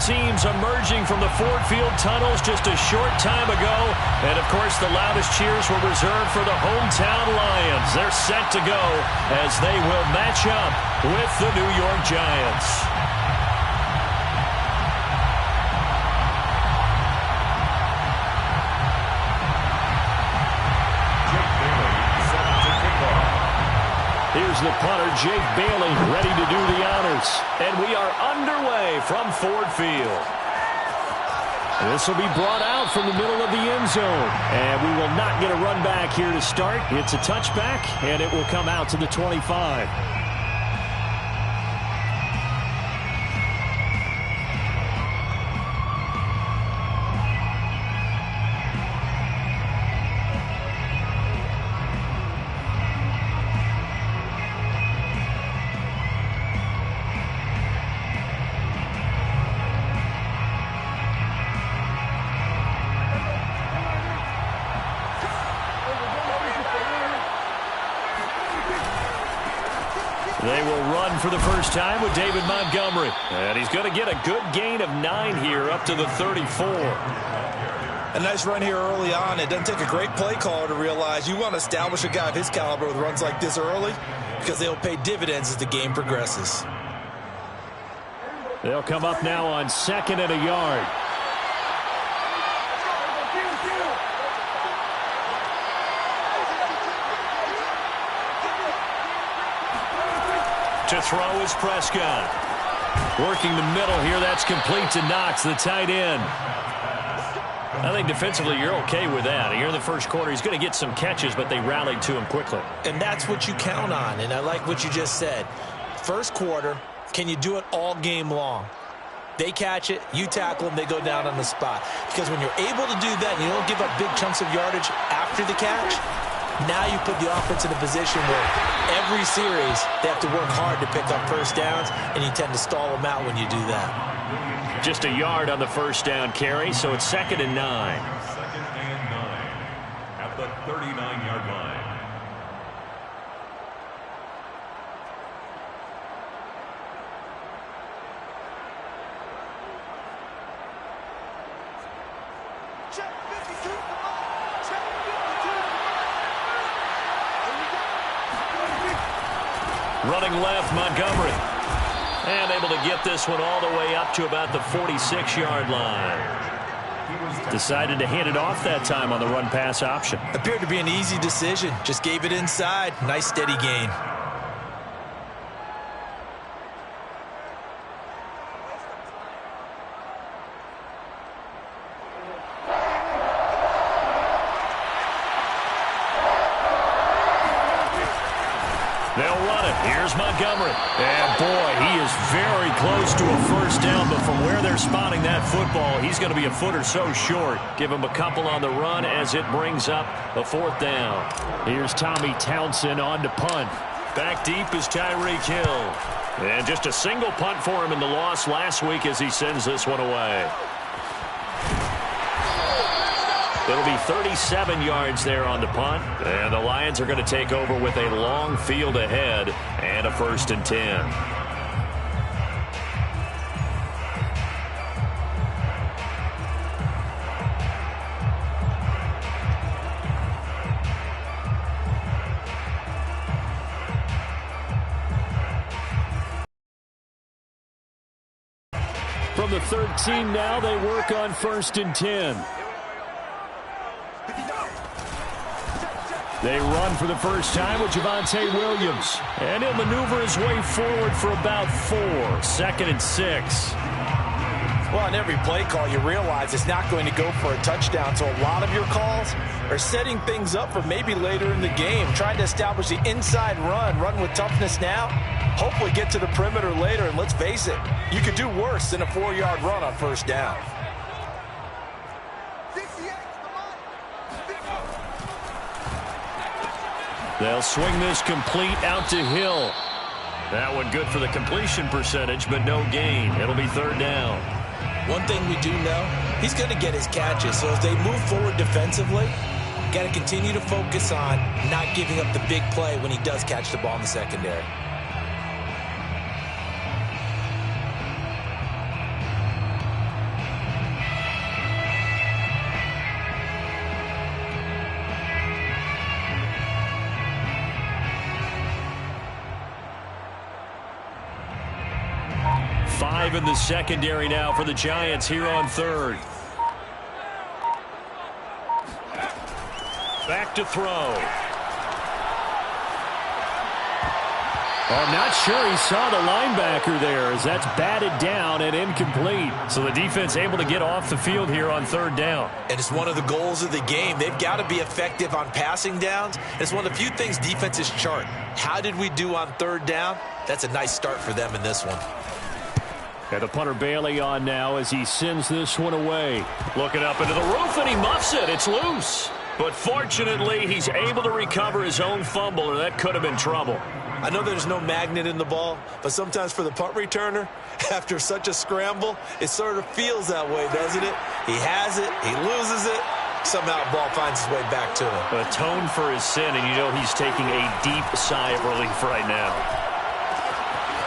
teams emerging from the Ford Field tunnels just a short time ago. And, of course, the loudest cheers were reserved for the hometown Lions. They're set to go as they will match up with the New York Giants. Here's the punter, Jake Bailey, ready to do the honors. And we are underway from Ford Field. This will be brought out from the middle of the end zone. And we will not get a run back here to start. It's a touchback, and it will come out to the 25. They will run for the first time with David Montgomery. And he's going to get a good gain of 9 here up to the 34. A nice run here early on. It doesn't take a great play caller to realize you want to establish a guy of his caliber with runs like this early because they'll pay dividends as the game progresses. They'll come up now on 2nd and a yard. To throw is Prescott. Working the middle here. That's complete to Knox, the tight end. I think defensively you're okay with that. Here in the first quarter, he's going to get some catches, but they rallied to him quickly. And that's what you count on, and I like what you just said. First quarter, can you do it all game long? They catch it, you tackle them, they go down on the spot. Because when you're able to do that and you don't give up big chunks of yardage after the catch, now you put the offense in a position where every series they have to work hard to pick up first downs, and you tend to stall them out when you do that. Just a yard on the first down carry, so it's 2nd and 9. 2nd and 9 at the 39-yard line. Running left, Montgomery. And able to get this one all the way up to about the 46-yard line. Decided to hand it off that time on the run-pass option. Appeared to be an easy decision. Just gave it inside. Nice steady gain. They'll run it. Here's Montgomery. And, boy, he is very close to a first down, but from where they're spotting that football, he's going to be a foot or so short. Give him a couple on the run as it brings up a 4th down. Here's Tommy Townsend on to punt. Back deep is Tyreek Hill. And just a single punt for him in the loss last week as he sends this one away. It'll be 37 yards there on the punt. And the Lions are going to take over with a long field ahead and a 1st and 10. From the 13 now, they work on 1st and 10. They run for the first time with Javonte Williams. And he'll maneuver his way forward for about 4. 2nd and 6. Well, on every play call, you realize it's not going to go for a touchdown. So a lot of your calls are setting things up for maybe later in the game. Trying to establish the inside run with toughness now. Hopefully get to the perimeter later. And let's face it, you could do worse than a 4-yard run on first down. They'll swing this complete out to Hill. That one good for the completion percentage, but no gain. It'll be 3rd down. One thing we do know, he's going to get his catches. So as they move forward defensively, got to continue to focus on not giving up the big play when he does catch the ball in the secondary. five in the secondary now for the Giants here on third. Back to throw. I'm not sure he saw the linebacker there as that's batted down and incomplete. So the defense able to get off the field here on third down. And it's one of the goals of the game. They've got to be effective on passing downs. It's one of the few things defenses chart. How did we do on third down? That's a nice start for them in this one. And the punter Bailey on now as he sends this one away. Looking up into the roof, and he muffs it. It's loose. But fortunately, he's able to recover his own fumble, or that could have been trouble. I know there's no magnet in the ball, but sometimes for the punt returner, after such a scramble, it sort of feels that way, doesn't it? He has it, he loses it, somehow the ball finds its way back to him. Atone for his sin, and you know he's taking a deep sigh of relief right now.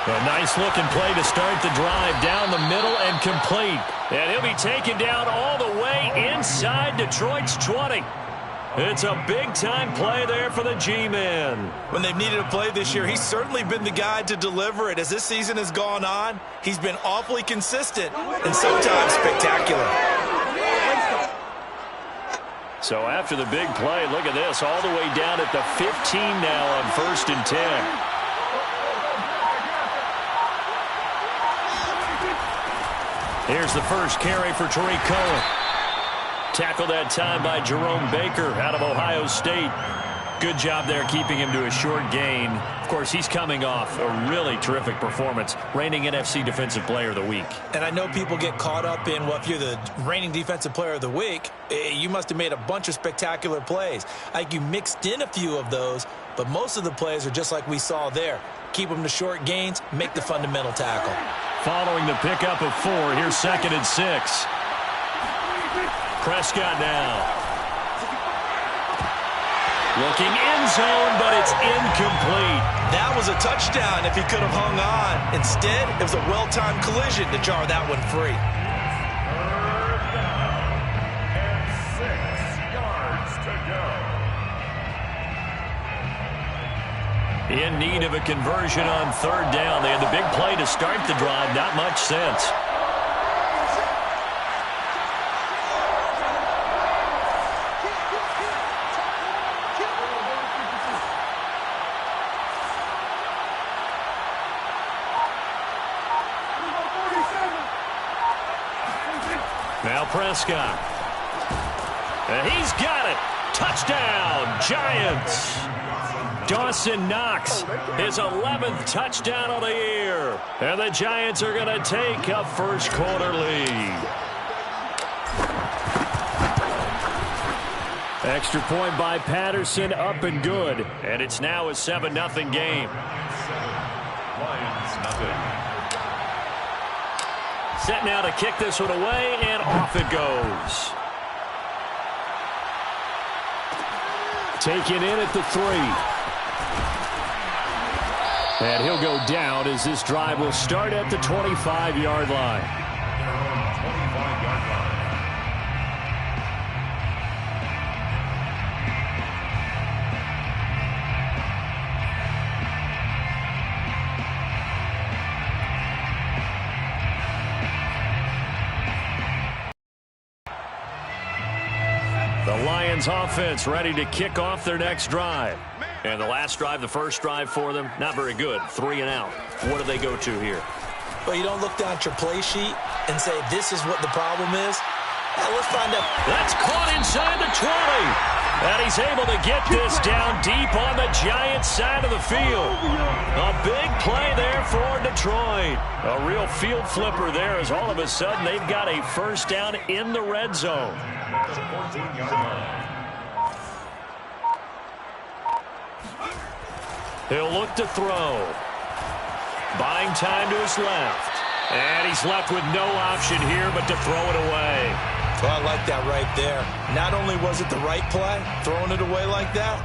A nice-looking play to start the drive down the middle and complete. And he'll be taken down all the way inside Detroit's 20. It's a big-time play there for the G-Man. When they've needed a play this year, he's certainly been the guy to deliver it. As this season has gone on, he's been awfully consistent and sometimes spectacular. So after the big play, look at this, all the way down at the 15 now on 1st and 10. Here's the first carry for Tariq Cohen. Tackled that time by Jerome Baker out of Ohio State. Good job there keeping him to a short gain. Of course, he's coming off a really terrific performance, reigning NFC Defensive Player of the Week. And I know people get caught up in, well, if you're the reigning Defensive Player of the Week, you must have made a bunch of spectacular plays. Like you mixed in a few of those, but most of the plays are just like we saw there. Keep them to short gains, make the fundamental tackle. Following the pickup of 4, here's 2nd and 6. Prescott now. Looking end zone, but it's incomplete. That was a touchdown if he could have hung on. Instead, it was a well-timed collision to jar that one free. 6 yards to go. In need of a conversion on third down. They had the big play to start the drive. Not much sense. Now Prescott. And he's got it. Touchdown, Giants. Dawson Knox, his 11th touchdown of the year. And the Giants are going to take a first-quarter lead. Extra point by Patterson, up and good. And it's now a 7-0 game. Lions nothing. Set now to kick this one away, and off it goes. Taken in at the 3. And he'll go down as this drive will start at the 25-yard line. 25-yard line. The Lions offense ready to kick off their next drive. And the last drive, the first drive for them, not very good. 3 and out. What do they go to here? Well, you don't look down at your play sheet and say, this is what the problem is. Let's find out. That's caught inside the 20. And he's able to get this down deep on the Giants side of the field. A big play there for Detroit. A real field flipper there as all of a sudden they've got a first down in the red zone. 14-yard line. He'll look to throw. Buying time to his left. And he's left with no option here but to throw it away. Well, I like that right there. Not only was it the right play, throwing it away like that,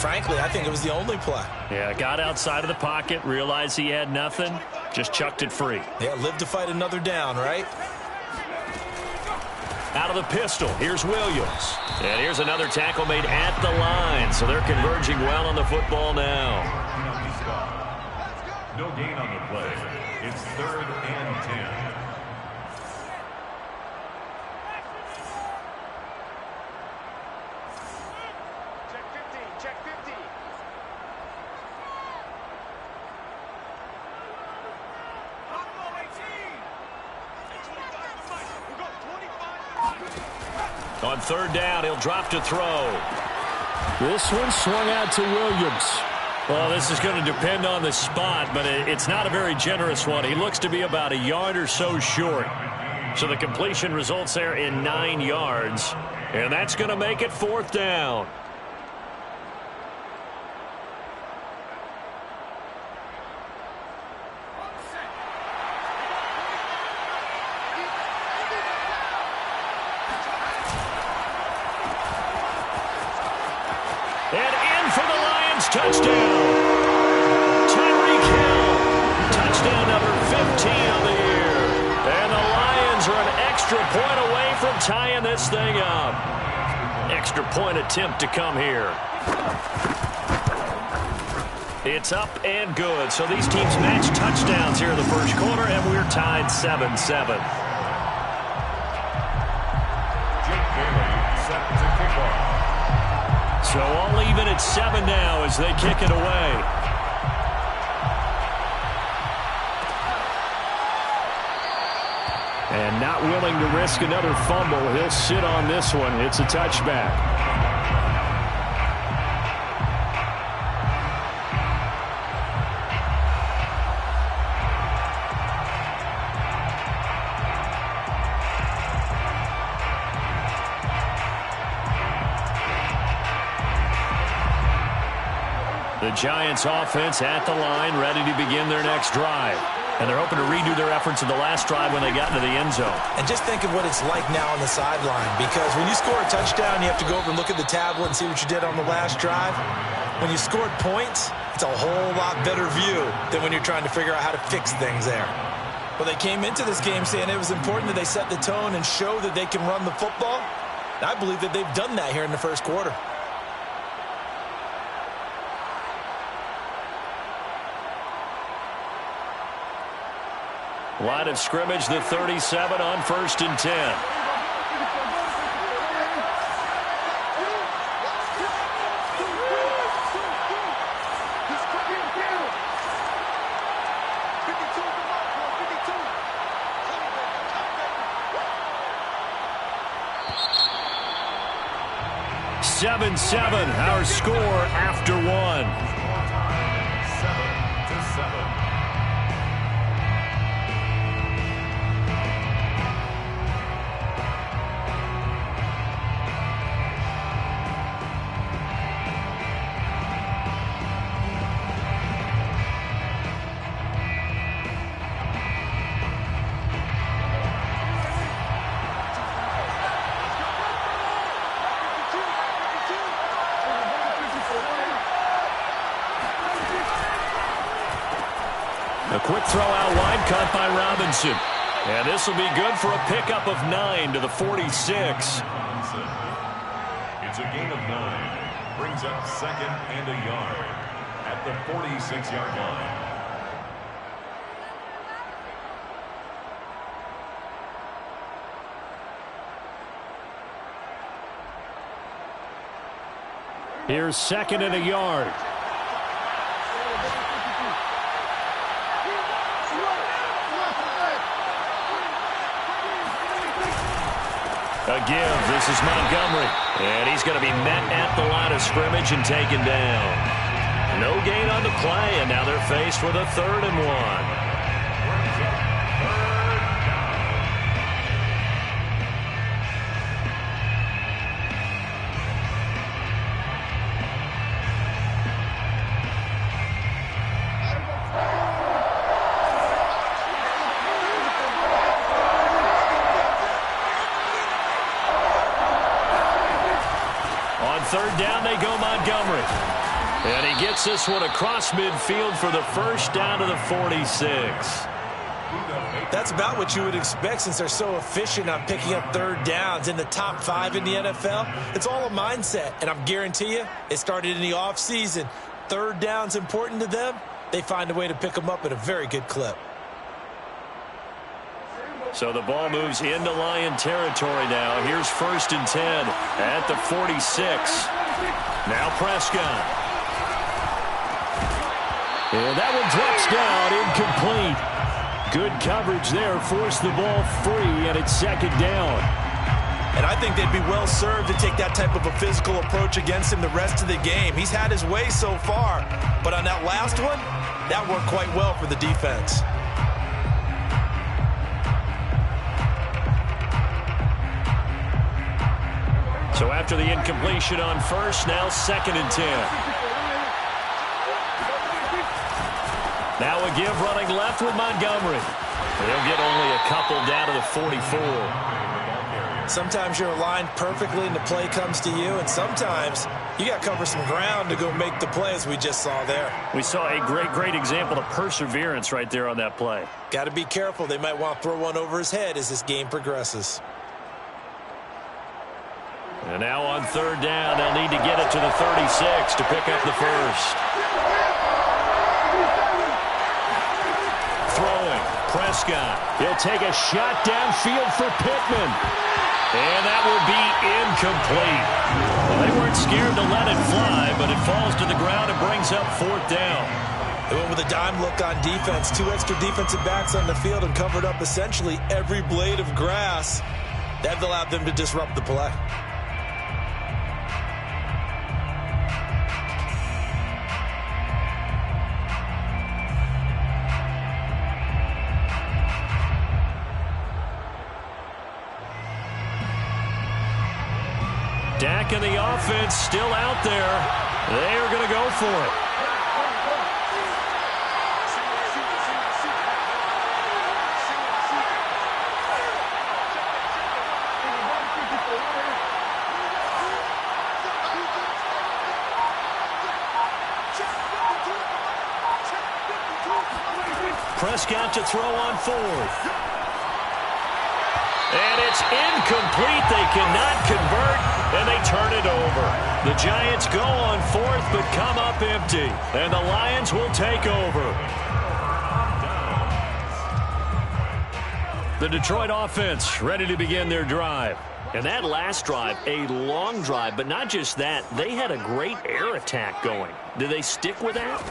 frankly, I think it was the only play. Yeah, got outside of the pocket, realized he had nothing, just chucked it free. Yeah, live to fight another down, right? Out of the pistol, here's Williams. And here's another tackle made at the line, so they're converging well on the football now. No gain on the play. It's 3rd and 10. On 3rd down, he'll drop to throw. This one swung out to Williams. Well, this is going to depend on the spot, but it's not a very generous one. He looks to be about a yard or so short. So the completion results there in 9 yards, and that's going to make it 4th down. Touchdown. Tyreek Hill. Touchdown number 15 on the year. And the Lions are an extra point away from tying this thing up. Extra point attempt to come here. It's up and good. So these teams match touchdowns here in the first quarter, and we're tied 7-7. So all even at 7 now as they kick it away. And not willing to risk another fumble. He'll sit on this one. It's a touchback. The Giants offense at the line, ready to begin their next drive. And they're hoping to redo their efforts in the last drive when they got into the end zone. And just think of what it's like now on the sideline, because when you score a touchdown, you have to go over and look at the tablet and see what you did on the last drive. When you scored points, it's a whole lot better view than when you're trying to figure out how to fix things there. Well, they came into this game saying it was important that they set the tone and show that they can run the football. And I believe that they've done that here in the first quarter. Line of scrimmage, the 37 on 1st and 10. Our score after 1. 7-7. A quick throw out wide, caught by Robinson. And this will be good for a pickup of 9 to the 46. It's a gain of 9. Brings up 2nd and a yard at the 46-yard line. Here's 2nd and a yard. A give. This is Montgomery. And he's going to be met at the line of scrimmage and taken down. No gain on the play, and now they're faced with a 3rd and 1. Third down, they go Montgomery. And he gets this one across midfield for the first down to the 46. That's about what you would expect since they're so efficient on picking up 3rd downs in the top 5 in the NFL. It's all a mindset, and I guarantee you it started in the offseason. 3rd down's important to them. They find a way to pick them up at a very good clip. So the ball moves into Lion territory now. Here's 1st and 10 at the 46. Now Prescott. And that one drops down, incomplete. Good coverage there, forced the ball free, and it's 2nd down. And I think they'd be well served to take that type of a physical approach against him the rest of the game. He's had his way so far, but on that last one, that worked quite well for the defense. So after the incompletion on 1st, now 2nd and 10. Now a give running left with Montgomery. They'll get only a couple down to the 44. Sometimes you're aligned perfectly and the play comes to you, and sometimes you got to cover some ground to go make the play, as we just saw there. We saw a great example of perseverance right there on that play. Got to be careful. They might want to throw one over his head as this game progresses. And now on 3rd down, they'll need to get it to the 36 to pick up the 1st. Throwing, Prescott. He'll take a shot downfield for Pittman. And that will be incomplete. Well, they weren't scared to let it fly, but it falls to the ground and brings up 4th down. They went with a dime look on defense. 2 extra defensive backs on the field and covered up essentially every blade of grass. That allowed them to disrupt the play. Dak and the offense still out there. They are going to go for it. Prescott to throw on 4th. And it's incomplete. They cannot convert, and they turn it over. The Giants go on 4th, but come up empty. And the Lions will take over. The Detroit offense ready to begin their drive. And that last drive, a long drive, but not just that. They had a great air attack going. Do they stick with that?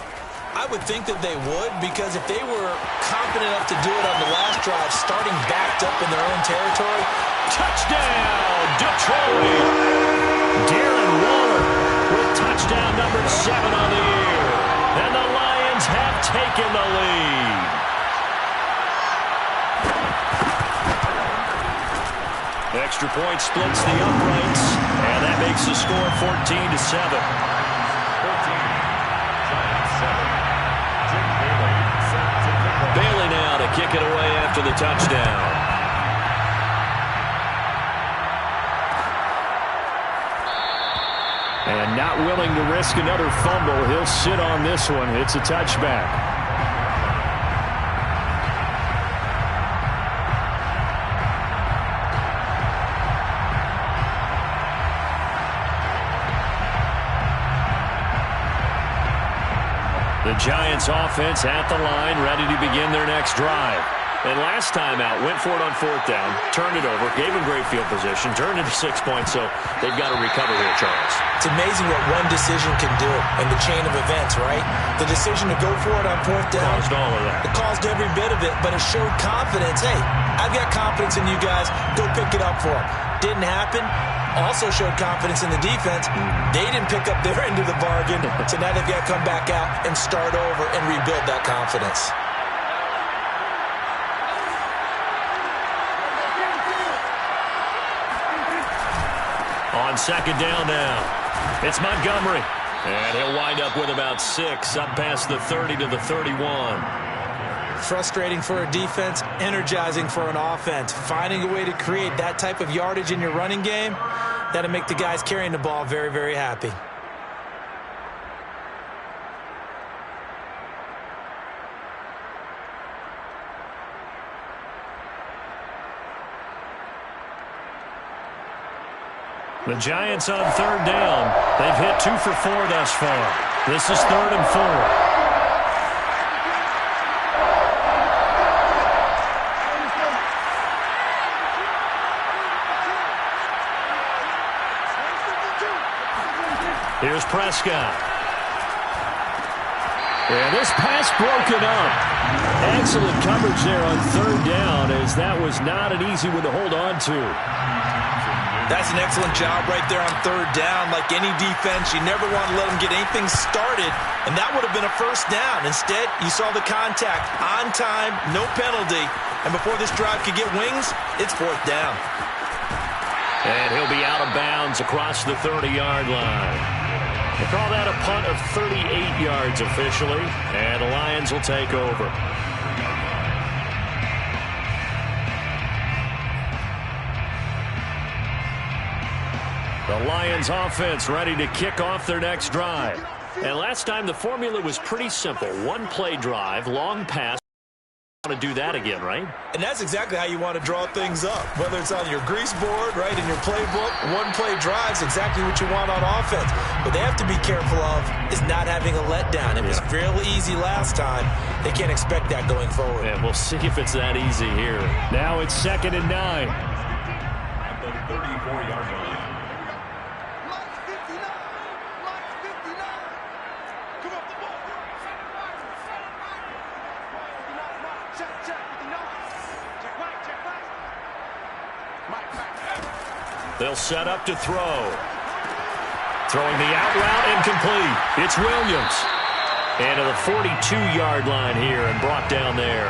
I would think that they would, because if they were confident enough to do it on the last drive, starting backed up in their own territory. Touchdown, Detroit! Darren Waller with touchdown number 7 on the year. And the Lions have taken the lead. Extra point splits the uprights, and that makes the score 14-7. Bailey now to kick it away after the touchdown. And not willing to risk another fumble, he'll sit on this one. It's a touchback. The Giants offense at the line, ready to begin their next drive. And last time out, went for it on 4th down, turned it over, gave him great field position, turned into 6 points, so they've got to recover here, Charles. It's amazing what one decision can do in the chain of events, right? The decision to go for it on 4th down. Caused all of that. It caused every bit of it, but it showed confidence. Hey, I've got confidence in you guys. Go pick it up for them. Didn't happen. Also showed confidence in the defense. They didn't pick up their end of the bargain, so now they've got to come back out and start over and rebuild that confidence. On 2nd down now, it's Montgomery. And he'll wind up with about 6, up past the 30 to the 31. Frustrating for a defense, energizing for an offense. Finding a way to create that type of yardage in your running game, that'll make the guys carrying the ball very, very happy. The Giants on 3rd down. They've hit 2 for 4 thus far. This is 3rd and 4. Here's Prescott. And this pass broken up. Excellent coverage there on third down, as that was not an easy one to hold on to. That's an excellent job right there on third down. Like any defense, you never want to let them get anything started, and that would have been a first down. Instead, you saw the contact on time, no penalty, and before this drive could get wings, it's fourth down. And he'll be out of bounds across the 30-yard line. They call that a punt of 38 yards officially, and the Lions will take over. The Lions offense ready to kick off their next drive. And last time the formula was pretty simple. One-play drive, long pass. Want to do that again, right? And that's exactly how you want to draw things up. Whether it's on your grease board, right, in your playbook, one-play drive's exactly what you want on offense. What they have to be careful of is not having a letdown. It was fairly easy last time. They can't expect that going forward. And we'll see if it's that easy here. Now it's 2nd and 9. At the 34-yard line. They'll set up to throw. Throwing the out route incomplete. It's Williams. And to the 42-yard line here and brought down there.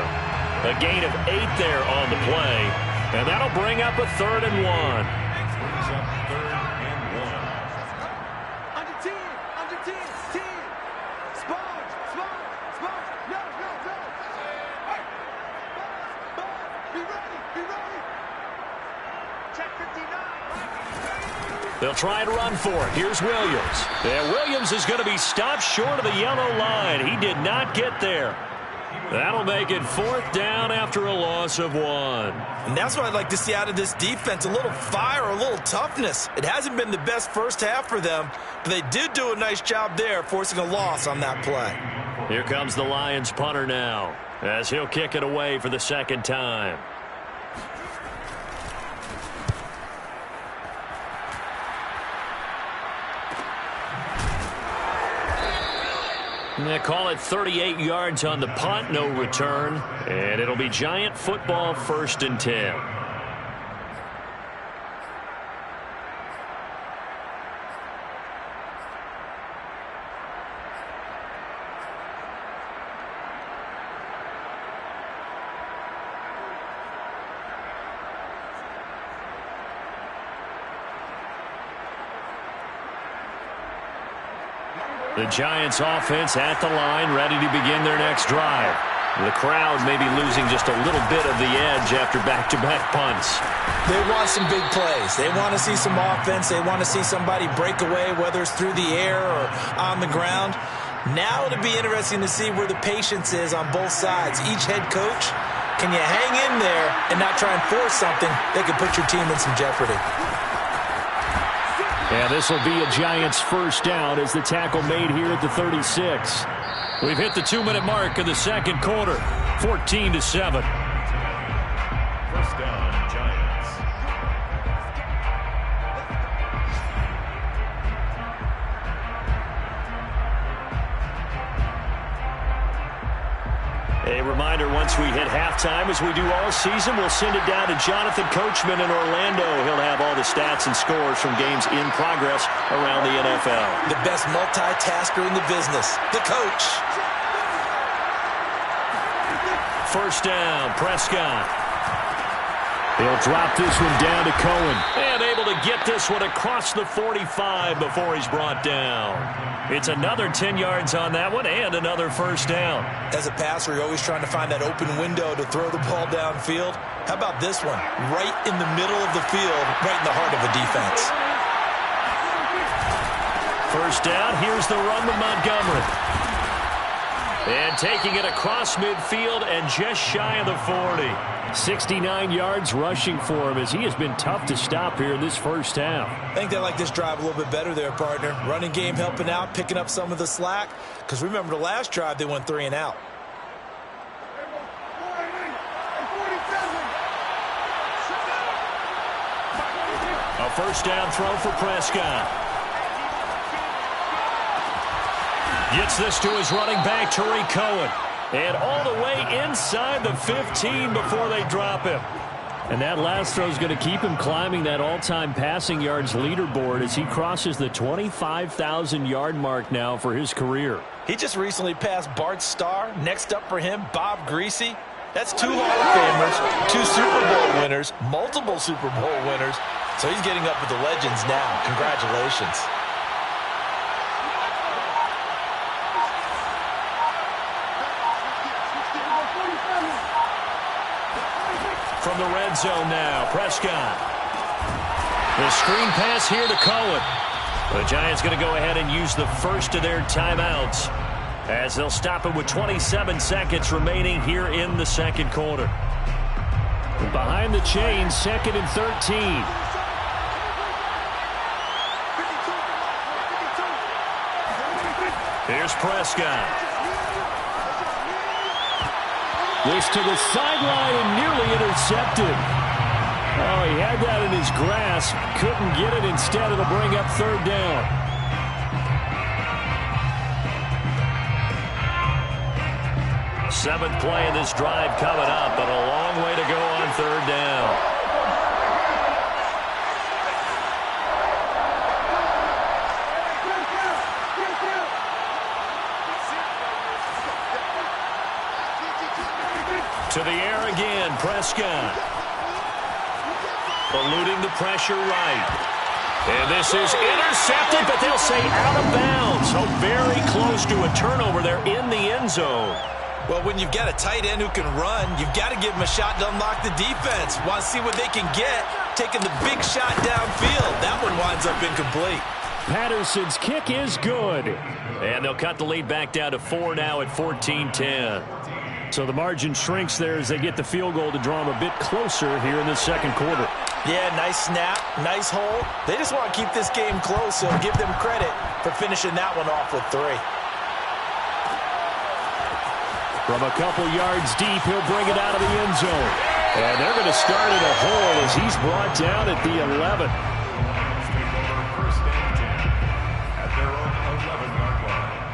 A gain of 8 there on the play. And that'll bring up a 3rd and 1. Brings up 3rd and 1. Under 10, under 10, 10. Sponge, no. Hey, be ready. Check 59. They'll try and run for it. Here's Williams. And Williams is going to be stopped short of the yellow line. He did not get there. That'll make it 4th down after a loss of 1. And that's what I'd like to see out of this defense, a little fire, a little toughness. It hasn't been the best first half for them, but they did do a nice job there, forcing a loss on that play. Here comes the Lions punter now, as he'll kick it away for the 2nd time. And they call it 38 yards on the punt, no return. And it'll be Giant football, 1st and 10. The Giants offense at the line, ready to begin their next drive. The crowd may be losing just a little bit of the edge after back-to-back punts. They want some big plays. They want to see some offense. They want to see somebody break away, whether it's through the air or on the ground. Now it'll be interesting to see where the patience is on both sides. Each head coach, can you hang in there and not try and force something that could put your team in some jeopardy? And this will be a Giants 1st down as the tackle made here at the 36. We've hit the 2-minute mark of the 2nd quarter, 14-7. 1st down, Giants. A reminder, once we hit halftime, as we do all season, we'll send it down to Jonathan Coachman in Orlando. He'll have all the stats and scores from games in progress around the NFL. The best multitasker in the business, the coach. 1st down, Prescott. They'll drop this one down to Cohen. And able to get this one across the 45 before he's brought down. It's another 10 yards on that one and another 1st down. As a passer, you're always trying to find that open window to throw the ball downfield. How about this one? Right in the middle of the field, right in the heart of a defense. 1st down, here's the run to Montgomery. And taking it across midfield and just shy of the 40. 69 yards rushing for him, as he has been tough to stop here in this 1st half. I think they like this drive a little bit better there, partner. Running game helping out, picking up some of the slack. Because remember, the last drive, they went 3 and out. A 1st down throw for Prescott. Gets this to his running back, Tariq Cohen. And all the way inside the 15 before they drop him. And that last throw is going to keep him climbing that all-time passing yards leaderboard as he crosses the 25,000-yard mark now for his career. He just recently passed Bart Starr. Next up for him, Bob Greasy. That's 2 Hall of Famers, 2 Super Bowl winners, multiple Super Bowl winners. So he's getting up with the legends now. Congratulations. From the red zone now, Prescott. The screen pass here to Cohen. The Giants going to go ahead and use the first of their timeouts as they'll stop it with 27 seconds remaining here in the second quarter. Behind the chains, 2nd and 13. Here's Prescott. This to the sideline and nearly intercepted. Oh, he had that in his grasp. Couldn't get it. Instead, it'll bring up 3rd down. Seventh play of this drive coming up, but a long way to go on 3rd down. To the air again, Prescott. Eluding the pressure right. And this is intercepted, but they'll say out of bounds. So very close to a turnover there in the end zone. Well, when you've got a tight end who can run, you've got to give him a shot to unlock the defense. Want to see what they can get, taking the big shot downfield. That one winds up incomplete. Patterson's kick is good. And they'll cut the lead back down to 4 now at 14-10. So the margin shrinks there as they get the field goal to draw them a bit closer here in the second quarter. Yeah, nice snap, nice hold. They just want to keep this game close, so give them credit for finishing that one off with 3. From a couple yards deep, he'll bring it out of the end zone. And they're going to start in a hole as he's brought down at the 11. First and 10 at their own 11-yard line.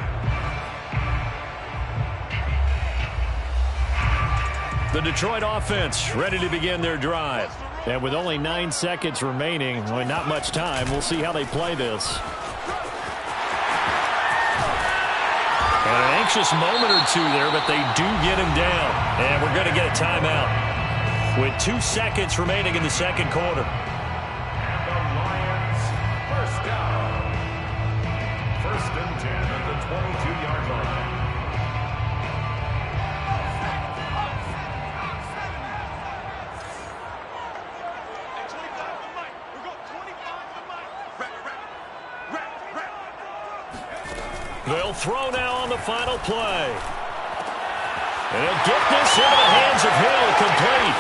The Detroit offense ready to begin their drive. And with only 9 seconds remaining, well, not much time, we'll see how they play this. And an anxious moment or two there, but they do get him down. And we're going to get a timeout with 2 seconds remaining in the second quarter. And the Lions, first down. 1st and 10 at the 22-yard line. They'll throw now on the final play. And they'll get this into the hands of Hill, complete.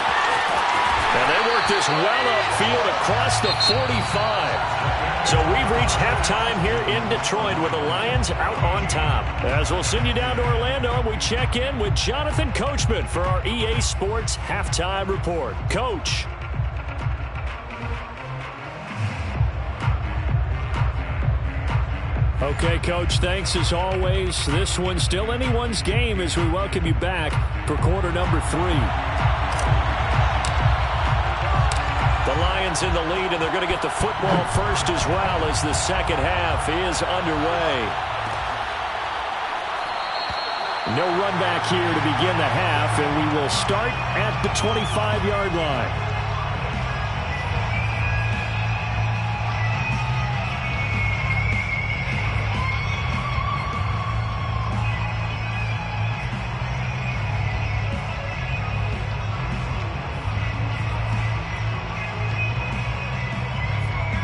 And they work this well upfield across the 45. So we've reached halftime here in Detroit with the Lions out on top. As we'll send you down to Orlando, we check in with Jonathan Coachman for our EA Sports Halftime Report. Coach. Okay, Coach, thanks as always. This one's still anyone's game as we welcome you back for quarter number 3. The Lions in the lead, and they're going to get the football first as well as the second half is underway. No run back here to begin the half, and we will start at the 25-yard line.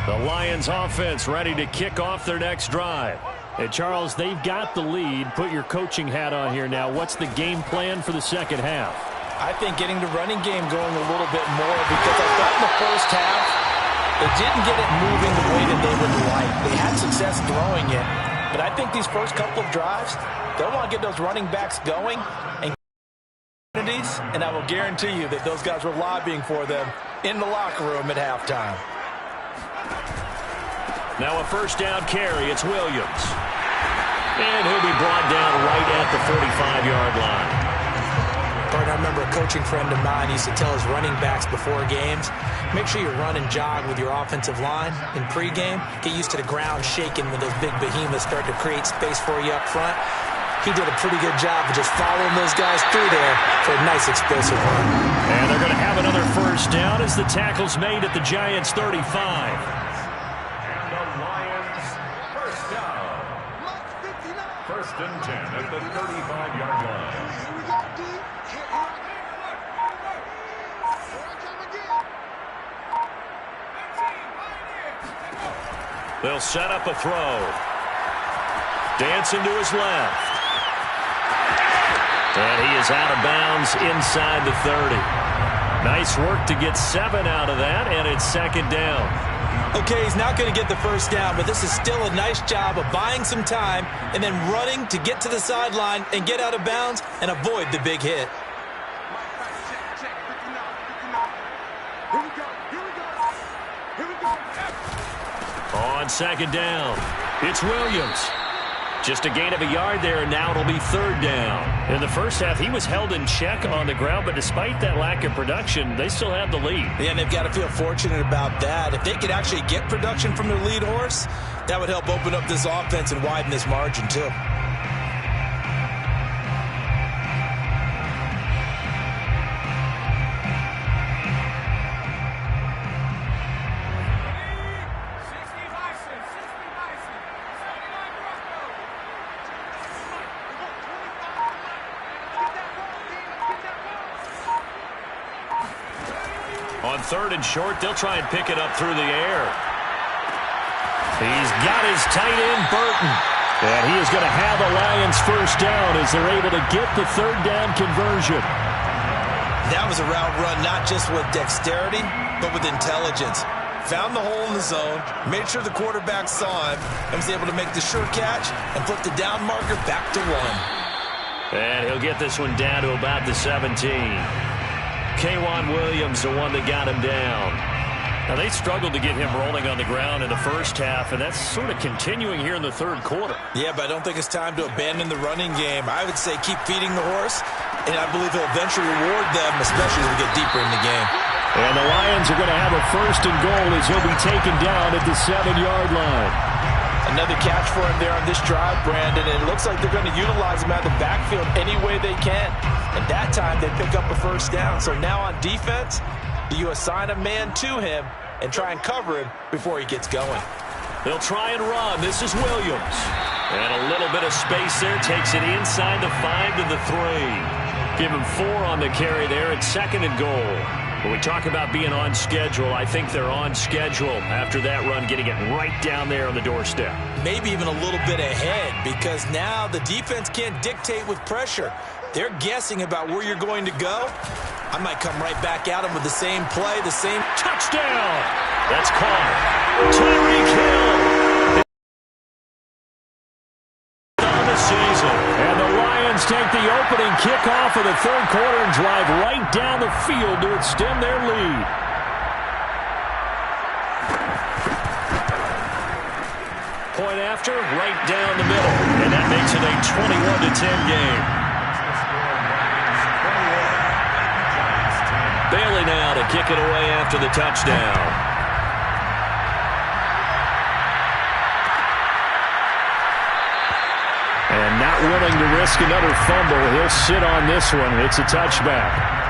The Lions offense ready to kick off their next drive. And Charles, they've got the lead. Put your coaching hat on here now. What's the game plan for the second half? I think getting the running game going a little bit more, because I thought in the first half they didn't get it moving the way that they would like. They had success throwing it, but I think these first couple of drives, they'll want to get those running backs going and I will guarantee you that those guys were lobbying for them in the locker room at halftime. Now a first down carry. It's Williams. And he'll be brought down right at the 45-yard line. I remember a coaching friend of mine used to tell his running backs before games, make sure you run and jog with your offensive line in pregame. Get used to the ground shaking when those big behemoths start to create space for you up front. He did a pretty good job of just following those guys through there for a nice explosive run. And they're going to have another first down as the tackle's made at the Giants' 35. And the Lions first down. First and 10 at the 35-yard line. Here we go, D. They'll set up a throw. Dancing to his left. And he is out of bounds inside the 30. Nice work to get 7 out of that, and it's second down. Okay, he's not going to get the first down, but this is still a nice job of buying some time and then running to get to the sideline and get out of bounds and avoid the big hit. On second down, it's Williams. Just a gain of a yard there, and now it'll be third down. In the first half, he was held in check on the ground, but despite that lack of production, they still have the lead. Yeah, and they've got to feel fortunate about that. If they could actually get production from their lead horse, that would help open up this offense and widen this margin, too. On third and short, they'll try and pick it up through the air. He's got his tight end, Burton. And he is going to have a Lions first down as they're able to get the third down conversion. That was a route run not just with dexterity, but with intelligence. Found the hole in the zone, made sure the quarterback saw him, and was able to make the sure catch and flip the down marker back to 1. And he'll get this one down to about the 17. K'Wan Williams, the one that got him down. Now, they struggled to get him rolling on the ground in the first half, and that's sort of continuing here in the third quarter. Yeah, but I don't think it's time to abandon the running game. I would say keep feeding the horse, and I believe he'll eventually reward them, especially as we get deeper in the game. And the Lions are going to have a first and goal as he'll be taken down at the 7-yard line. Another catch for him there on this drive, Brandon, and it looks like they're going to utilize him out of the backfield any way they can. At that time, they pick up a first down. So now on defense, you assign a man to him and try and cover him before he gets going. They'll try and run. This is Williams. And a little bit of space there. Takes it inside the 5 to the 3. Give him 4 on the carry there at second and goal. When we talk about being on schedule, I think they're on schedule after that run, getting it right down there on the doorstep. Maybe even a little bit ahead, because now the defense can't dictate with pressure. They're guessing about where you're going to go. I might come right back at them with the same play, the same touchdown. That's caught. Tyreek Hill on the season. And the Lions take the opening kickoff of the third quarter and drive right down the field to extend their lead. Point after, right down the middle. And that makes it a 21-10 game. Bailey now to kick it away after the touchdown. And not willing to risk another fumble, he'll sit on this one. It's a touchback.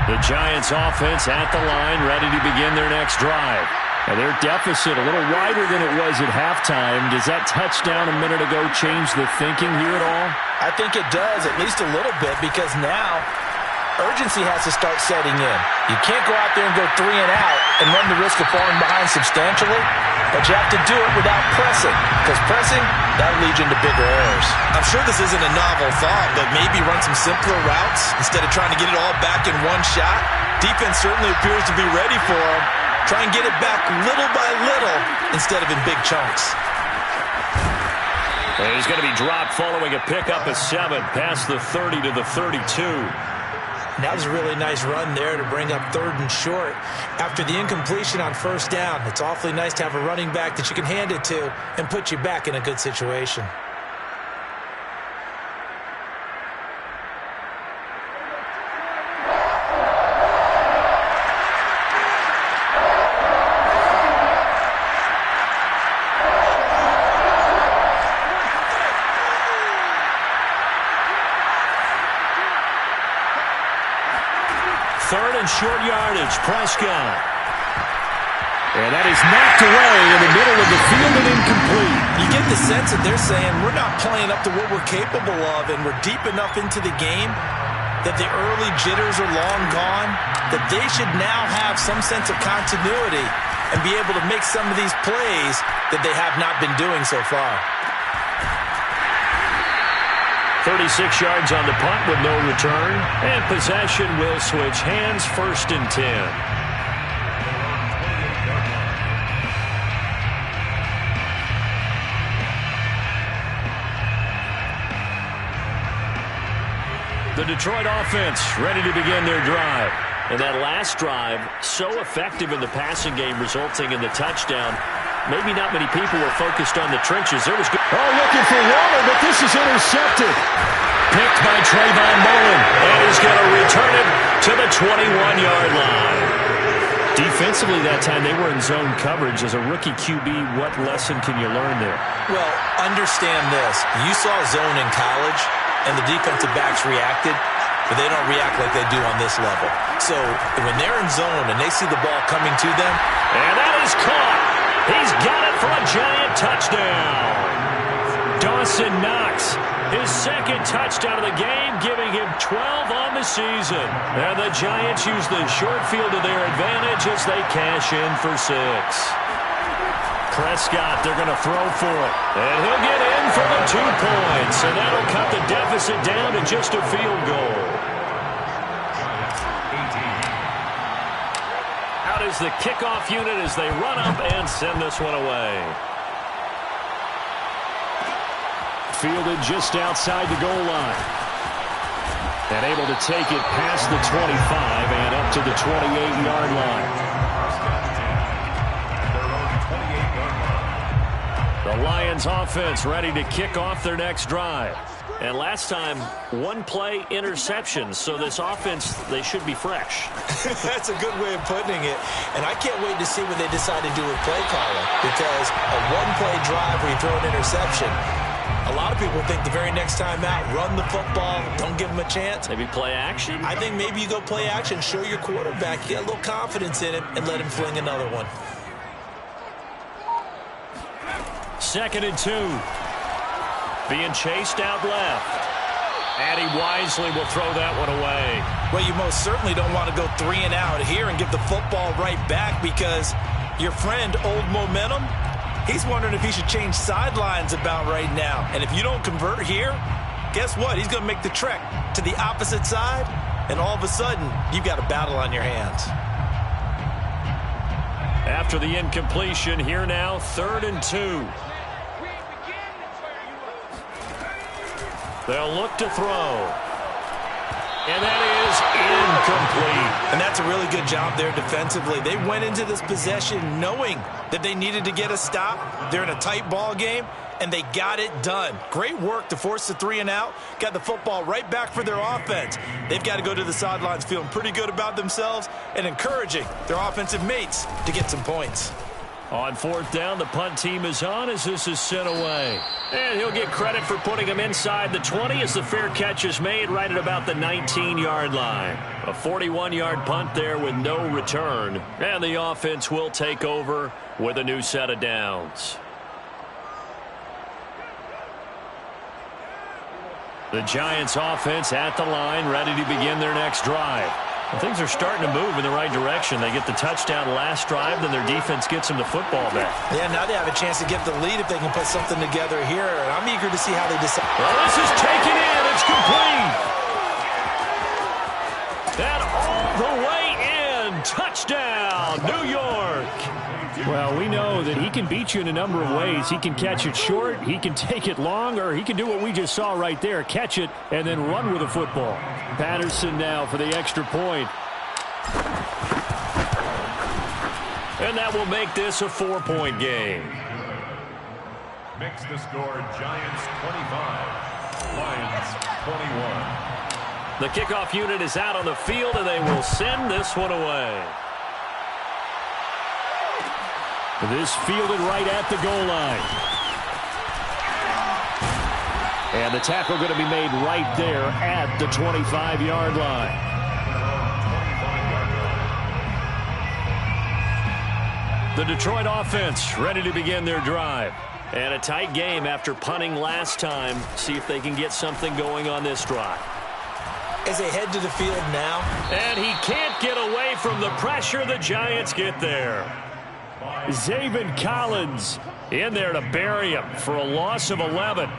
The Giants offense at the line, ready to begin their next drive. And their deficit a little wider than it was at halftime. Does that touchdown a minute ago change the thinking here at all? I think it does, at least a little bit, because now urgency has to start setting in. You can't go out there and go 3 and out and run the risk of falling behind substantially, but you have to do it without pressing, because pressing, that leads you into bigger errors. I'm sure this isn't a novel thought, but maybe run some simpler routes instead of trying to get it all back in one shot. Defense certainly appears to be ready for them. Try and get it back little by little instead of in big chunks. And he's going to be dropped following a pickup of 7 past the 30 to the 32. That was a really nice run there to bring up 3rd and short. After the incompletion on 1st down, it's awfully nice to have a running back that you can hand it to and put you back in a good situation. Short yardage, Prescott. And that is knocked away in the middle of the field and incomplete. You get the sense that they're saying we're not playing up to what we're capable of, and we're deep enough into the game that the early jitters are long gone, that they should now have some sense of continuity and be able to make some of these plays that they have not been doing so far. 36 yards on the punt with no return. And possession will switch hands, 1st and 10. The Detroit offense ready to begin their drive. And that last drive, so effective in the passing game, resulting in the touchdown. Maybe not many people were focused on the trenches. There was good. Oh, looking for Waller, but this is intercepted. Picked by Trayvon Mullen. And he's going to return it to the 21-yard line. Defensively that time, they were in zone coverage. As a rookie QB, what lesson can you learn there? Well, understand this. You saw zone in college, and the defensive backs reacted, but they don't react like they do on this level. So when they're in zone and they see the ball coming to them. And that is caught. He's got it for a Giant touchdown. Dawson Knox, his 2nd touchdown of the game, giving him 12 on the season. And the Giants use the short field to their advantage as they cash in for 6. Prescott, they're going to throw for it. And he'll get in for the 2 points. And that'll cut the deficit down to just a field goal. Out is the kickoff unit as they run up and send this one away. Fielded just outside the goal line. And able to take it past the 25 and up to the 28-yard line. The Lions offense ready to kick off their next drive. And last time, 1-play interception. So this offense, they should be fresh. That's a good way of putting it. And I can't wait to see what they decide to do with play calling. Because a 1-play drive where you throw an interception, a lot of people think the very next time out, run the football, don't give them a chance. Maybe play action? I think maybe you go play action, show your quarterback, get a little confidence in him, and let him fling another one. 2nd and 2. Being chased out left. And he wisely will throw that one away. Well, you most certainly don't want to go 3 and out here and give the football right back because your friend, Old Momentum, he's wondering if he should change sidelines about right now. And if you don't convert here, guess what? He's going to make the trek to the opposite side, and all of a sudden, you've got a battle on your hands. After the incompletion, here now, 3rd and 2. They'll look to throw. And that is incomplete. And that's a really good job there defensively. They went into this possession knowing that they needed to get a stop. They're in a tight ball game, and they got it done. Great work to force the 3 and out. Got the football right back for their offense. They've got to go to the sidelines feeling pretty good about themselves and encouraging their offensive mates to get some points. On 4th down, the punt team is on as this is sent away. And he'll get credit for putting him inside the 20 as the fair catch is made right at about the 19-yard line. A 41-yard punt there with no return. And the offense will take over with a new set of downs. The Giants offense at the line, ready to begin their next drive. Well, things are starting to move in the right direction. They get the touchdown last drive, then their defense gets them the football back. Yeah, now they have a chance to get the lead if they can put something together here. And I'm eager to see how they decide. Well, this is taken in. It's complete. And all the way in. Touchdown, New York. Well, we know that he can beat you in a number of ways. He can catch it short, he can take it long, or he can do what we just saw right there, catch it and then run with the football. Patterson now for the extra point. And that will make this a 4-point game. Makes the score Giants 25, Lions 21. The kickoff unit is out on the field, and they will send this one away. This fielded right at the goal line. And the tackle going to be made right there at the 25-yard line. The Detroit offense ready to begin their drive. And a tight game after punting last time. See if they can get something going on this drive. As they head to the field now. And he can't get away from the pressure. The Giants get there. Zaven Collins in there to bury him for a loss of 11.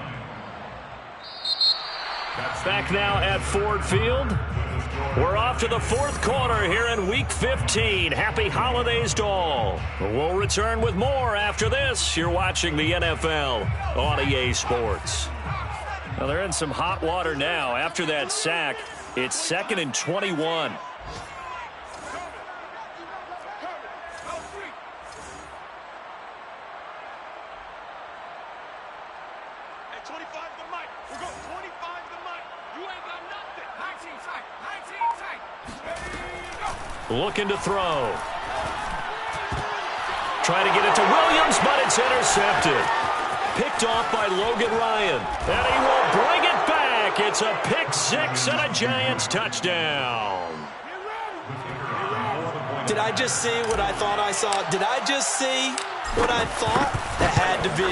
Back now at Ford Field. We're off to the fourth quarter here in Week 15. Happy holidays to all. We'll return with more after this. You're watching the NFL on EA Sports. Well, they're in some hot water now. After that sack, it's 2nd and 21. Looking to throw. Trying to get it to Williams, but it's intercepted. Picked off by Logan Ryan. And he will bring it back. It's a pick six and a Giants touchdown. Did I just see what I thought I saw? Did I just see what I thought? That had to be.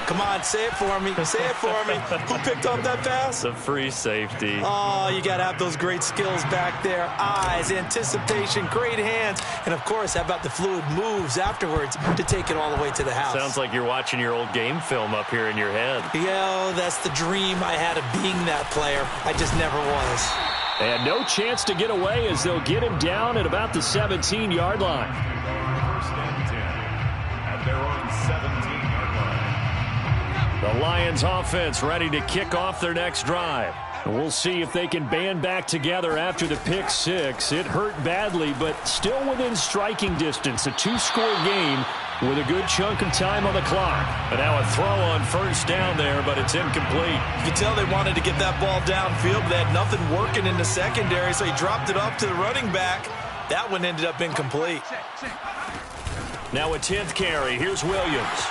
Come on, say it for me. Say it for me. Who picked up that pass? The free safety. Oh, you got to have those great skills back there. Eyes, anticipation, great hands. And, of course, how about the fluid moves afterwards to take it all the way to the house? Sounds like you're watching your old game film up here in your head. Yeah, that's the dream I had of being that player. I just never was. And no chance to get away as they'll get him down at about the 17-yard line. First and 10 at their own 17-yard line. The Lions offense ready to kick off their next drive. And we'll see if they can band back together after the pick six. It hurt badly, but still within striking distance. A 2-score game with a good chunk of time on the clock. And now a throw on first down there, but it's incomplete. You can tell they wanted to get that ball downfield, but they had nothing working in the secondary, so he dropped it off to the running back. That one ended up incomplete. Now a 10th carry. Here's Williams.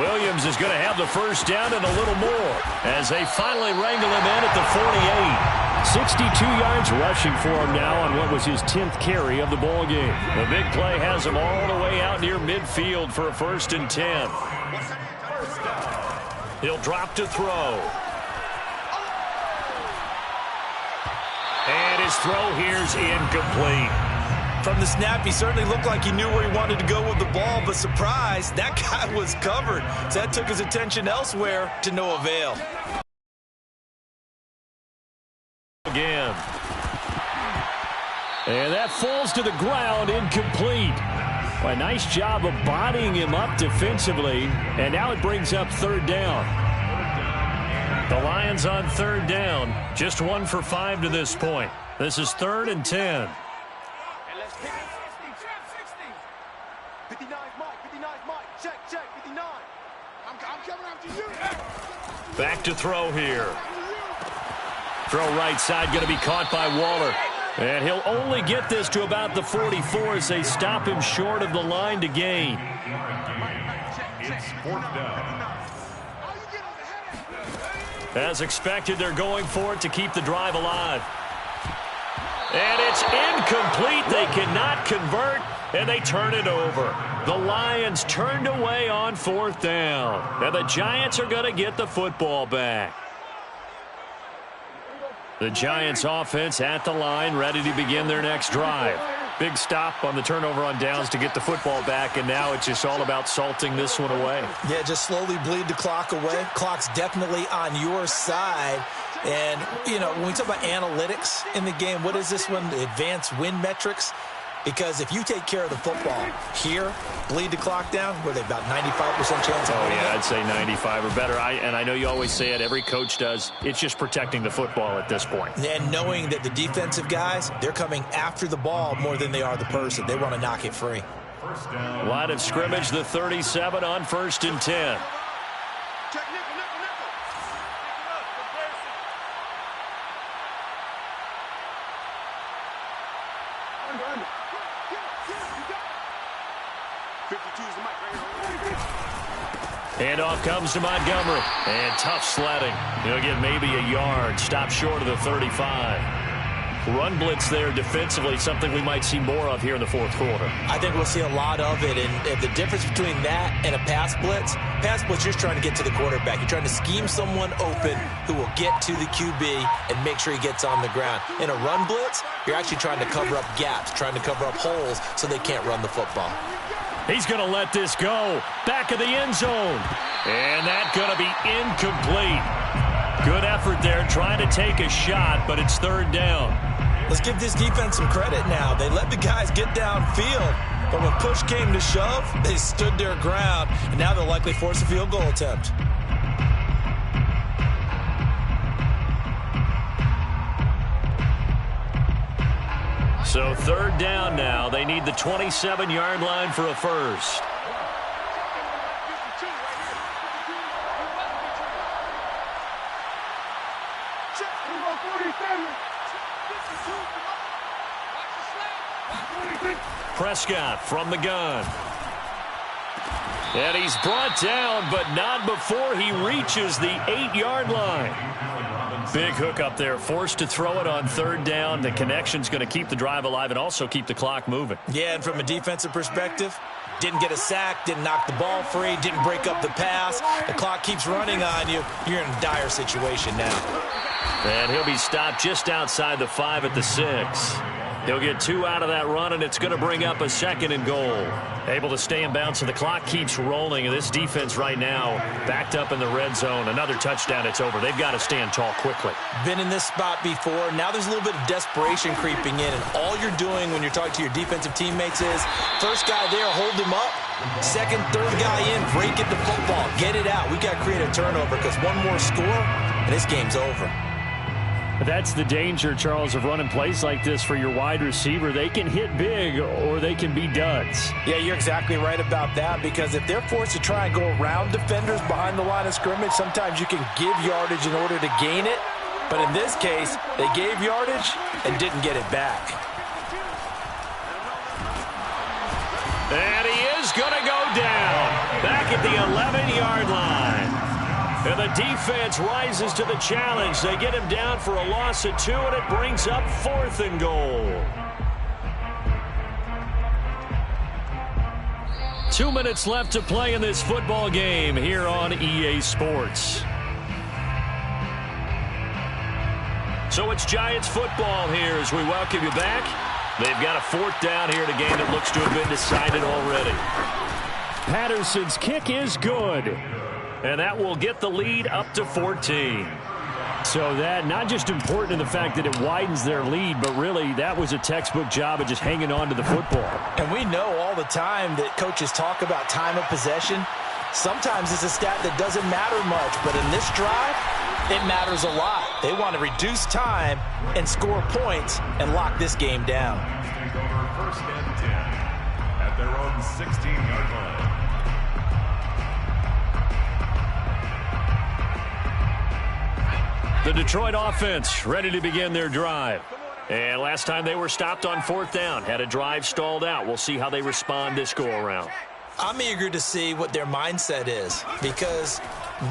Williams is going to have the first down and a little more as they finally wrangle him in at the 48. 62 yards rushing for him now on what was his 10th carry of the ball game. The big play has him all the way out near midfield for a 1st and 10. He'll drop to throw. And his throw here's incomplete. From the snap, he certainly looked like he knew where he wanted to go with the ball, but surprise, that guy was covered. So that took his attention elsewhere to no avail. Again. And that falls to the ground, incomplete. Well, a nice job of bodying him up defensively, and now it brings up 3rd down. The Lions on 3rd down, just 1 for 5 to this point. This is 3rd and 10. 59 Mike, check, 59. I'm coming after you. Back to throw here. Throw right side, going to be caught by Waller. And he'll only get this to about the 44 as they stop him short of the line to gain. It's 4th down. As expected, they're going for it to keep the drive alive. And it's incomplete. They cannot convert, and they turn it over. The Lions turned away on 4th down. And the Giants are going to get the football back. The Giants offense at the line, ready to begin their next drive. Big stop on the turnover on downs to get the football back, and now it's just all about salting this one away. Yeah, just slowly bleed the clock away. Clock's definitely on your side. And, you know, when we talk about analytics in the game, what is this one? The advanced win metrics. Because if you take care of the football here, bleed the clock down, where they about 95% chance of winning I'd say 95 or better. And I know you always say it, every coach does. It's just protecting the football at this point. And knowing that the defensive guys, they're coming after the ball more than they are the person. They want to knock it free. Line of scrimmage, the 37 on 1st and 10. Check nickel. 52's the mic right here. Handoff comes to Montgomery. And tough sledding. He'll get maybe a yard. Stop short of the 35. Run blitz there defensively, something we might see more of here in the fourth quarter. I think we'll see a lot of it, and the difference between that and a pass blitz, you're just trying to get to the quarterback. You're trying to scheme someone open who will get to the QB and make sure he gets on the ground. In a run blitz, you're actually trying to cover up gaps, trying to cover up holes so they can't run the football. He's going to let this go. Back of the end zone. And that's going to be incomplete. Good effort there, trying to take a shot, but it's 3rd down. Let's give this defense some credit now. They let the guys get downfield, but when push came to shove, they stood their ground, and now they'll likely force a field goal attempt. So 3rd down now. They need the 27-yard line for a first. Prescott from the gun. And he's brought down, but not before he reaches the 8-yard line. Big hook up there, forced to throw it on 3rd down. The connection's going to keep the drive alive and also keep the clock moving. Yeah, and from a defensive perspective, didn't get a sack, didn't knock the ball free, didn't break up the pass. The clock keeps running on you. You're in a dire situation now. And he'll be stopped just outside the 5 at the 6. He'll get 2 out of that run, and it's going to bring up a 2nd and goal. Able to stay in bounds, so the clock keeps rolling. And this defense right now backed up in the red zone. Another touchdown, it's over. They've got to stand tall quickly. Been in this spot before. Now there's a little bit of desperation creeping in, and all you're doing when you're talking to your defensive teammates is, first guy there, hold him up. Second, third guy in, break it to football. Get it out. We got to create a turnover because one more score, and this game's over. That's the danger, Charles, of running plays like this for your wide receiver. They can hit big or they can be duds. Yeah, you're exactly right about that, because if they're forced to try and go around defenders behind the line of scrimmage, sometimes you can give yardage in order to gain it. But in this case, they gave yardage and didn't get it back. And he is going to go down back at the 11-yard line. And the defense rises to the challenge. They get him down for a loss of 2, and it brings up 4th and goal. 2 minutes left to play in this football game here on EA Sports. So it's Giants football here as we welcome you back. They've got a 4th down here in a game that looks to have been decided already. Patterson's kick is good. And that will get the lead up to 14. So that not just important in the fact that it widens their lead, but really that was a textbook job of just hanging on to the football. And we know all the time that coaches talk about time of possession. Sometimes it's a stat that doesn't matter much, but in this drive, it matters a lot. They want to reduce time and score points and lock this game down. Take over 1st and 10 at their own 16-yard line. The Detroit offense ready to begin their drive. And last time they were stopped on 4th down, had a drive stalled out. We'll see how they respond this go-around. I'm eager to see what their mindset is, because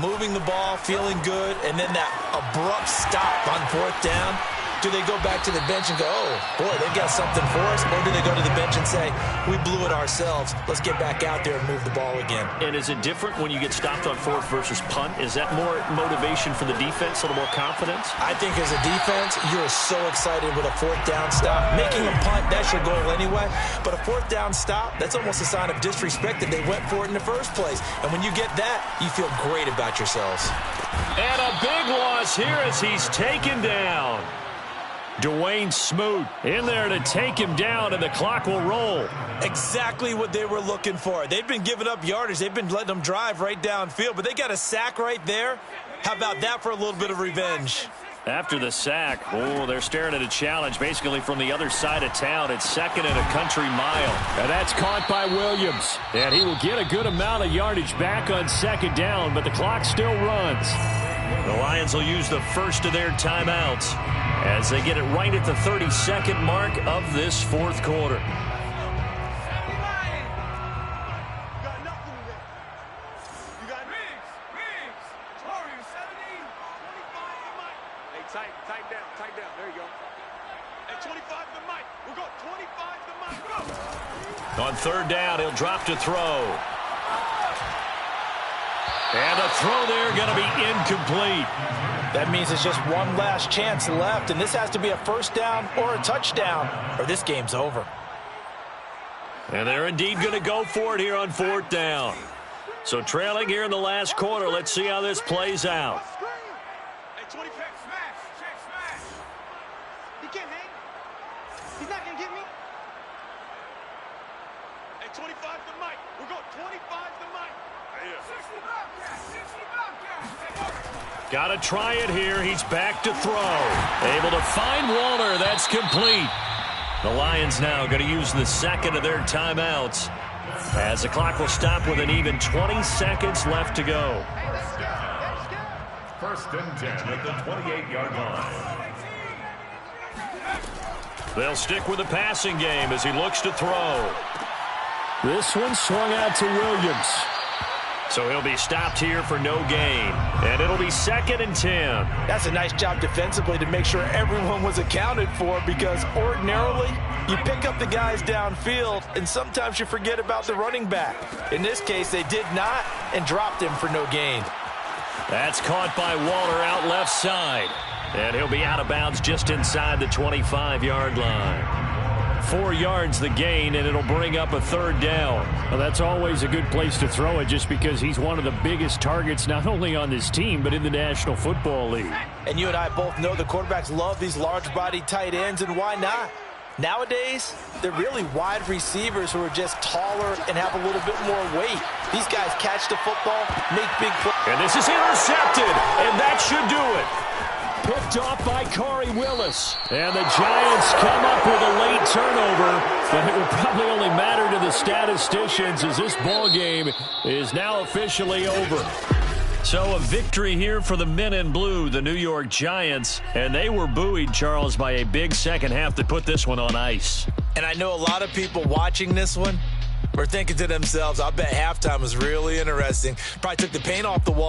moving the ball, feeling good, and then that abrupt stop on 4th down, do they go back to the bench and go, oh, boy, they've got something for us? Or do they go to the bench and say, we blew it ourselves. Let's get back out there and move the ball again. And is it different when you get stopped on 4th versus punt? Is that more motivation for the defense, a little more confidence? I think as a defense, you're so excited with a 4th down stop. Making a punt, that's your goal anyway. But a 4th down stop, that's almost a sign of disrespect that they went for it in the first place. And when you get that, you feel great about yourselves. And a big loss here as he's taken down. Dwayne Smoot in there to take him down, and the clock will roll. Exactly what they were looking for. They've been giving up yardage. They've been letting them drive right downfield, but they got a sack right there. How about that for a little bit of revenge? After the sack, they're staring at a challenge basically from the other side of town. It's 2nd and a country mile. And that's caught by Williams. And he will get a good amount of yardage back on 2nd down, but the clock still runs. The Lions will use the first of their timeouts as they get it right at the 32nd mark of this 4th quarter. Tighten down. There you go. At 25 to Mike. We'll go 25 to Mike. Go. On 3rd down, he'll drop to throw. And the throw there going to be incomplete. That means it's just one last chance left, and this has to be a 1st down or a touchdown, or this game's over. And they're indeed going to go for it here on 4th down. So trailing here in the last quarter, let's see how this plays out. At 20, smash. He can't hang. He's not going to get me. At 25 to Mike. We'll go 25 to Mike. Got to try it here. He's back to throw. Able to find Walter. That's complete. The Lions now going to use the 2nd of their timeouts as the clock will stop with an even 20 seconds left to go. 1st and 10 at the 28-yard line. They'll stick with the passing game as he looks to throw. This one swung out to Williams. So he'll be stopped here for no gain. And it'll be 2nd and 10. That's a nice job defensively to make sure everyone was accounted for, because ordinarily you pick up the guys downfield and sometimes you forget about the running back. In this case, they did not and dropped him for no gain. That's caught by Walter out left side. And he'll be out of bounds just inside the 25-yard line. 4 yards the gain, and it'll bring up a 3rd down. Well, that's always a good place to throw it, just because he's one of the biggest targets not only on this team but in the National Football League. And you and I both know the quarterbacks love these large-bodied tight ends, and why not? Nowadays, they're really wide receivers who are just taller and have a little bit more weight. These guys catch the football, make big plays. And this is intercepted, and that should do it. Picked off by Corey Willis. And the Giants come up with a late turnover, but it will probably only matter to the statisticians as this ball game is now officially over. So a victory here for the men in blue, the New York Giants, and they were buoyed, Charles, by a big second half that put this one on ice. And I know a lot of people watching this one were thinking to themselves, I bet halftime was really interesting. Probably took the paint off the wall.